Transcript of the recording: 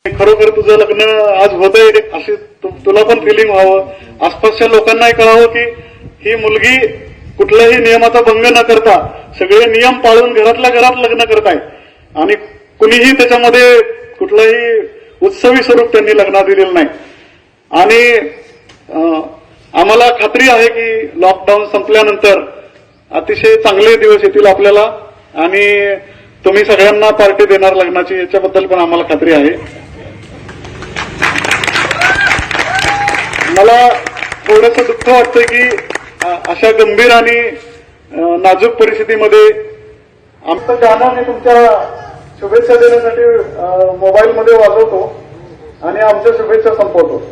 खरोखर तुझं लग्न आज होतंय अशी तुला पण फिलिंग व्हावं, आसपासच्या लोकांनाही कळावं की ही मुलगी कुठल्याही नियमाचा भंग न करता सगळे नियम पाळून घरातल्या घरात लग्न करताय आणि कुणीही त्याच्यामध्ये कुठलंही उत्सवी स्वरूप त्यांनी लग्नात दिलेलं नाही. आणि आम्हाला खात्री आहे की लॉकडाऊन संपल्यानंतर अतिशय चांगले दिवस येतील आपल्याला आणि तुम्ही सगळ्यांना पार्टी देणार लग्नाची, याच्याबद्दल पण आम्हाला खात्री आहे. मला थोडंसं दुःख वाटतं की अशा गंभीर आणि नाजूक परिस्थितीमध्ये आमचं गाणं मी तुमच्या शुभेच्छा देण्यासाठी मोबाईलमध्ये वाजवतो आणि आमच्या शुभेच्छा संपवतो.